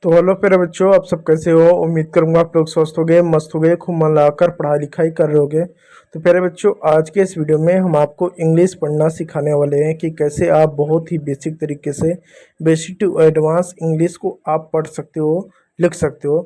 तो हेलो प्यारे बच्चों, आप सब कैसे हो। उम्मीद करूंगा आप लोग स्वस्थ हो गए, मस्त हो गए, खूब मन लगाकर पढ़ाई लिखाई कर रहे होगे। तो प्यारे बच्चों, आज के इस वीडियो में हम आपको इंग्लिश पढ़ना सिखाने वाले हैं कि कैसे आप बहुत ही बेसिक तरीके से बेसिक टू एडवांस इंग्लिश को आप पढ़ सकते हो, लिख सकते हो।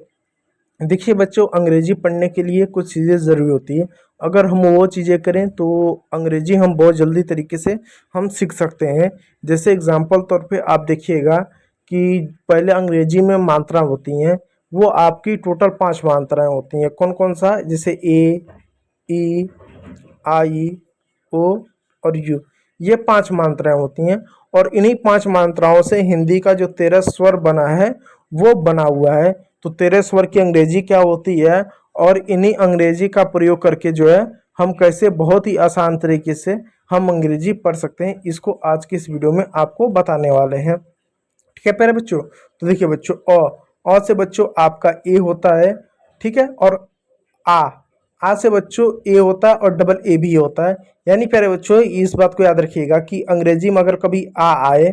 देखिए बच्चों, अंग्रेजी पढ़ने के लिए कुछ चीज़ें ज़रूरी होती है। अगर हम वो चीज़ें करें तो अंग्रेजी हम बहुत जल्दी तरीके से हम सीख सकते हैं। जैसे एग्जांपल तौर पे आप देखिएगा कि पहले अंग्रेजी में मात्रा होती हैं, वो आपकी टोटल 5 मात्राएं होती हैं। कौन कौन सा? जैसे ए, ई, आई, ओ और यू, ये 5 मात्राएं होती हैं। और इन्हीं 5 मात्राओं से हिंदी का जो 13 स्वर बना है वो बना हुआ है। तो 13 स्वर की अंग्रेजी क्या होती है, और इन्हीं अंग्रेजी का प्रयोग करके जो है हम कैसे बहुत ही आसान तरीके से हम अंग्रेजी पढ़ सकते हैं, इसको आज की इस वीडियो में आपको बताने वाले हैं। ठीक है प्यारे बच्चों। तो देखिए बच्चों, अ से बच्चों आपका ए होता है, ठीक है। और आ से बच्चों ए होता है और डबल ए भी होता है। यानी प्यारे बच्चों, इस बात को याद रखिएगा कि अंग्रेजी में अगर कभी आ आए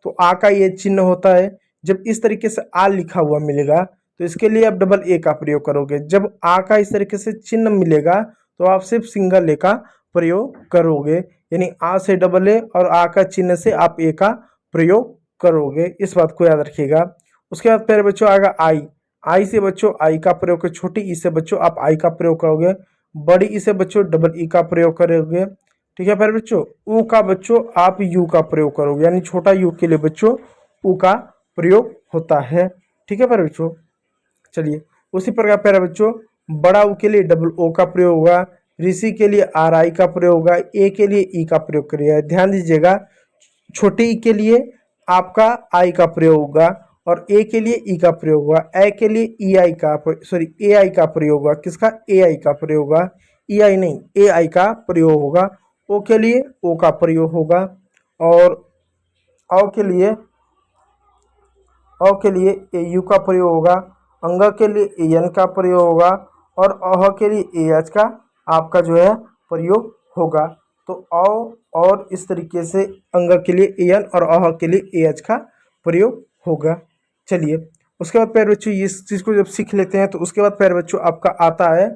तो आ का ये चिन्ह होता है। जब इस तरीके से आ लिखा हुआ मिलेगा तो इसके लिए आप डबल ए का प्रयोग करोगे। जब आ का इस तरीके से चिन्ह मिलेगा तो आप सिर्फ सिंगल ए का प्रयोग करोगे। यानी आ से डबल ए और आ का चिन्ह से आप ए का प्रयोग करोगे, इस बात को याद रखिएगा। उसके बाद प्यारे बच्चों आएगा आई। आई से बच्चों आई का प्रयोग करोगे। छोटी ई से बच्चों आप आई का प्रयोग करोगे। बड़ी ई से बच्चों डबल ई का प्रयोग करोगे। ठीक है प्यारे बच्चों। ऊ का बच्चों आप यू का प्रयोग करोगे, यानी छोटा यू के लिए बच्चों ऊ का प्रयोग होता है। ठीक है प्यारे बच्चों। चलिए, उसी प्रकार प्यारे बच्चों बड़ा ऊ के लिए डबल ओ का प्रयोग होगा। ऋषि के लिए आर आई का प्रयोग होगा। ए के लिए ई का प्रयोग करिएगा। ध्यान दीजिएगा, छोटे ई के लिए आपका आई का प्रयोग होगा और ए के लिए ई का प्रयोग होगा। ए के लिए ई आई का सॉरी ए आई का प्रयोग होगा। किसका? ए आई का प्रयोग होगा, ई आई नहीं, ए आई का प्रयोग होगा। ओ के लिए ओ का प्रयोग होगा। और औ के लिए ए यू का प्रयोग होगा। अंग के लिए ए एन का प्रयोग होगा। और अह के लिए ए एच का आपका जो है प्रयोग होगा। तो औ और इस तरीके से अंग के लिए ए एन और अह के लिए ए एच का प्रयोग होगा। चलिए, उसके बाद प्यारे बच्चों इस चीज़ को जब सीख लेते हैं तो उसके बाद प्यारे बच्चों आपका आता है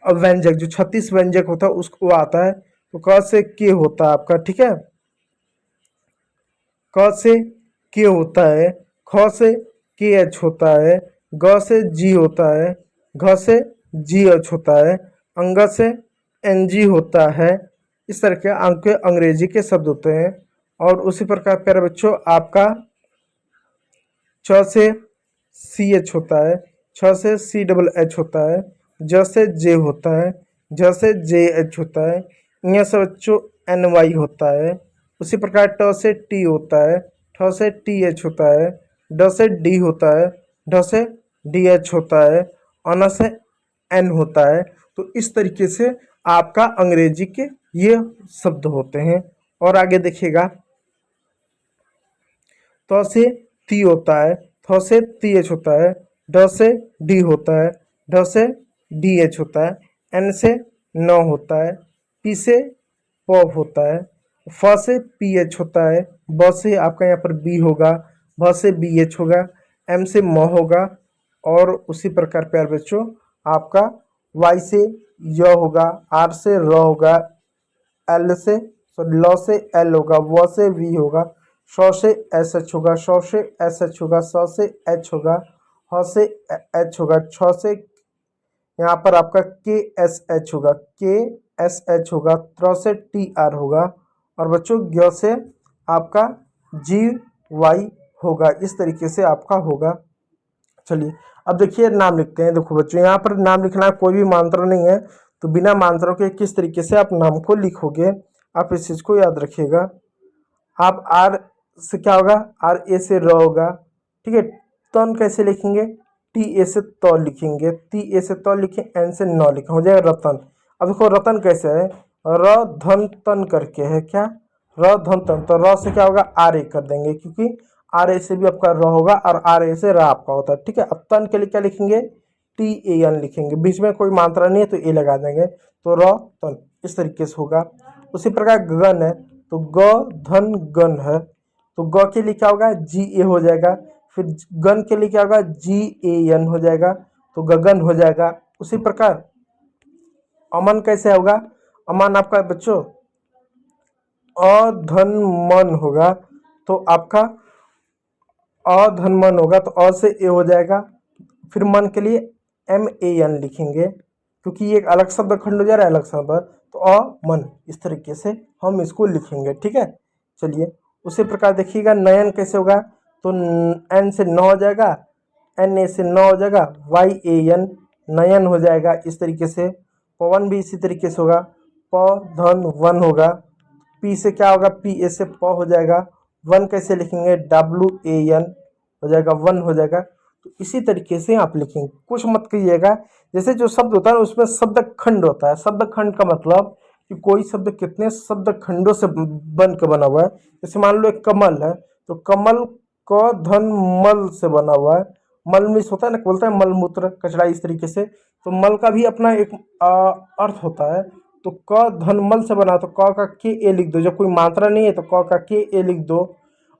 अब व्यंजक, जो 36 व्यंजक होता है उसको आता है। तो क से के होता है आपका, ठीक है। क से के होता है, ख से के एच होता है, ग से जी होता है, घ से जी एच होता है, अंग से एन जी होता है। इस तरह के अंक अंग्रेजी के शब्द होते हैं। और उसी प्रकार प्यारे बच्चों आपका च से सी एच होता है, छ से सी डबल एच होता है, ज से जे होता है, झ से जे एच होता है, य से बच्चों एन वाई होता है। उसी प्रकार ट से टी होता है, ठ से टी एच होता है, ड से डी होता है, ढ से डी एच होता है, अन से एन होता है। तो इस तरीके से आपका अंग्रेजी के ये शब्द होते हैं। और आगे देखिएगा, तो से ती होता है, थ से ती एच होता है, ड से डी होता है, ढ से डी एच होता है, एन से न होता है, पी से प होता है, फ से पी एच होता है, ब से आपका यहाँ पर बी होगा, भ से बी एच होगा, एम से म होगा। और उसी प्रकार प्यार बच्चों आपका वाई से य होगा, आर से र होगा, एल से ल से एल होगा, व से वी होगा, श से एस एच होगा, श से एस एच होगा, स से एच होगा, ह से एच होगा, छ से यहाँ पर आपका के एस एच होगा, के एस एच होगा, त्र से टी आर होगा, और बच्चों ज्ञ से आपका जी वाई होगा। इस तरीके से आपका होगा। चलिए, अब देखिए नाम लिखते हैं। देखो बच्चों, यहाँ पर नाम लिखना कोई भी मात्रा नहीं है, तो बिना मात्रा के किस तरीके से आप नाम को लिखोगे, आप इस चीज़ को याद रखिएगा। आप आर से क्या होगा? आर ए से र होगा, ठीक है। तन कैसे लिखेंगे? टी ए से त लिखेंगे, टी ए से त लिखें, एन से न लिखें, हो जाएगा रतन। अब देखो रतन कैसे है? र धन तन करके है, क्या? र धन तन, तो र से क्या होगा? आर ए कर देंगे, क्योंकि आर ए से भी आपका र होगा और आर ए से र आपका होता है, ठीक है। अब तन के लिए क्या लिखेंगे? टी ए एन लिखेंगे, बीच में कोई मात्रा नहीं है तो ए लगा देंगे, तो र तन इस तरीके से होगा। उसी प्रकार गगन है, तो ग धन गन है, तो ग के लिए क्या होगा? जी ए हो जाएगा। फिर गन के लिए क्या होगा, GAN हो जाएगा, तो गगन हो जाएगा। उसी प्रकार अमन कैसे होगा, अमन आपका बच्चों अधनमन होगा, तो आपका अधनमन होगा, तो अ से ए हो जाएगा। फिर मन के लिए MAN लिखेंगे, क्योंकि ये एक अलग शब्द खंड हो जा रहा है, अलग शब्द, तो मन, इस तरीके से हम इसको लिखेंगे। ठीक है, चलिए उसी प्रकार देखिएगा नयन कैसे होगा, तो N से 9 हो जाएगा, NA से 9 हो जाएगा, YAN नयन हो जाएगा। इस तरीके से पवन भी इसी तरीके से होगा, प धन वन होगा। P से क्या होगा, PA से प हो जाएगा। वन कैसे लिखेंगे, WAN हो जाएगा, वन हो जाएगा। तो इसी तरीके से आप लिखेंगे, कुछ मत कीजिएगा। जैसे जो शब्द होता है उसमें शब्द खंड होता है, शब्द खंड का मतलब कि कोई शब्द कितने शब्द खंडों से बन के बना हुआ है। जैसे मान लो एक कमल है, तो कमल क धन मल से बना हुआ है। मल मिस होता है ना, बोलता है मलमूत्र कचरा, इस तरीके से। तो मल का भी अपना एक अर्थ होता है। तो क धन मल से बना, तो क का के ए लिख दो, जब कोई मात्रा नहीं है तो क का के ए लिख दो।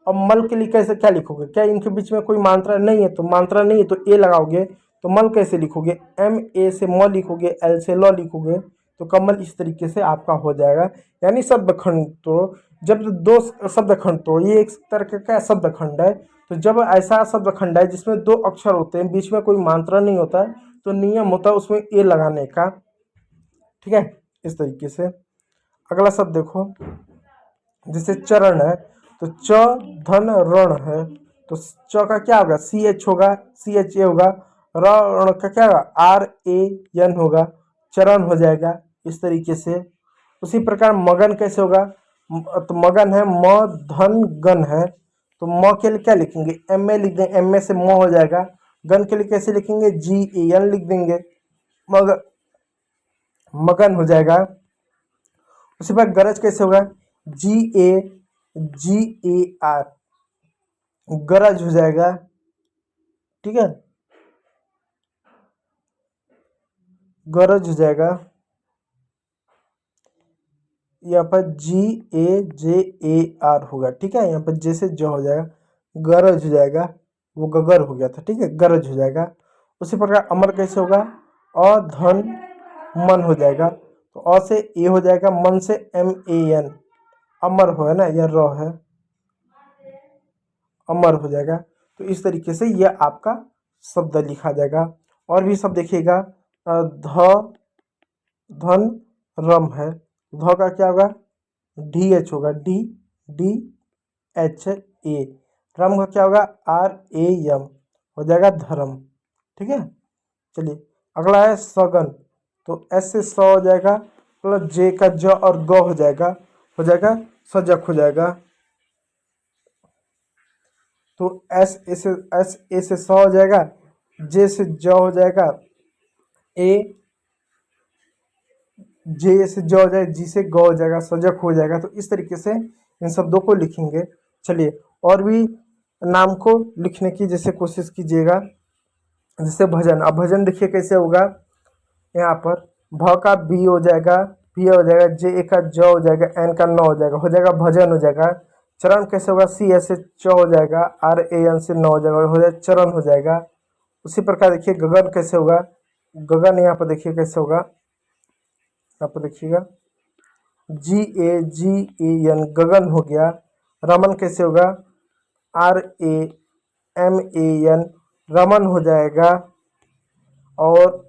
अब मल के लिए कैसे क्या लिखोगे, क्या इनके बीच में कोई मात्रा नहीं है, तो मात्रा नहीं है तो ए लगाओगे, तो मल कैसे लिखोगे, MA से म लिखोगे, L से ल लिखोगे, तो कमल। इस तरीके से आपका हो जाएगा। यानी शब्द खंड, तो जब दो शब्द खंड, तो ये एक तरह का शब्द खंड है। तो जब ऐसा शब्द खंड है जिसमें दो अक्षर होते हैं, बीच में कोई मात्रा नहीं होता है, तो नियम होता है उसमें ए लगाने का। ठीक है, इस तरीके से। अगला शब्द देखो, जैसे चरण है, तो च धन रण है, तो च का क्या होगा, CH होगा, CHA होगा। रण का क्या होगा, RAN होगा, चरण हो जाएगा। इस तरीके से उसी प्रकार मगन कैसे होगा, तो मगन है, म धन गन है, तो म के लिए क्या लिखेंगे, MA लिख देंगे, MA से म हो जाएगा। गन के लिए कैसे लिखेंगे, GAN लिख देंगे, मगन हो जाएगा। उसी पर गरज कैसे होगा, GAR, गरज हो जाएगा। ठीक है, गरज हो जाएगा। यहाँ पर GAJAR होगा। ठीक है, यहाँ पर जे से ज हो जाएगा, गरज हो जाएगा, वो गगर हो गया था। ठीक है, गरज हो जाएगा। उसी प्रकार अमर कैसे होगा, अधन मन हो जाएगा, तो अ से ए हो जाएगा, मन से MAN, अमर हो है ना, यह र है, अमर हो जाएगा। तो इस तरीके से यह आपका शब्द लिखा जाएगा। और भी शब्द देखिएगा, ध धन रम है, ध का क्या होगा, DH होगा, DHA। रम का क्या होगा, RAM हो जाएगा, धर्म। ठीक है, चलिए अगला है सगन, तो S से स हो जाएगा, प्लस J का ज और ग हो जाएगा, सजक हो जाएगा। तो S A से स हो जाएगा, J से ज हो जाएगा, J से ज हो जाएगा, G से ग हो जाएगा, सजक हो जाएगा। तो इस तरीके से इन शब्दों को लिखेंगे। चलिए और भी नाम को लिखने की जैसे कोशिश कीजिएगा, जैसे भजन। अब भजन देखिए कैसे होगा, यहाँ पर भ का B हो जाएगा, P हो जाएगा, J का ज हो जाएगा, N का न हो जाएगा भजन हो जाएगा। चरण कैसे होगा, C से च हो जाएगा, RAN से न हो जाएगा, चरण हो जाएगा। उसी प्रकार देखिए गगन कैसे होगा, गगन यहाँ पर देखिए कैसे होगा, यहाँ पर देखिएगा GAGAN, गगन हो गया। रमन कैसे होगा, RAMAN, रमन हो जाएगा। और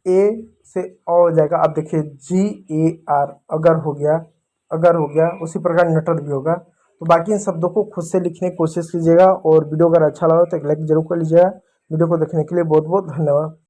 A से अ हो जाएगा। अब देखिए GAR, अगर हो गया, अगर हो गया। उसी प्रकार नटर भी होगा। तो बाकी इन शब्दों को खुद से लिखने की कोशिश कीजिएगा, और वीडियो अगर अच्छा लगा तो एक लाइक जरूर कर लीजिएगा। वीडियो को देखने के लिए बहुत बहुत धन्यवाद।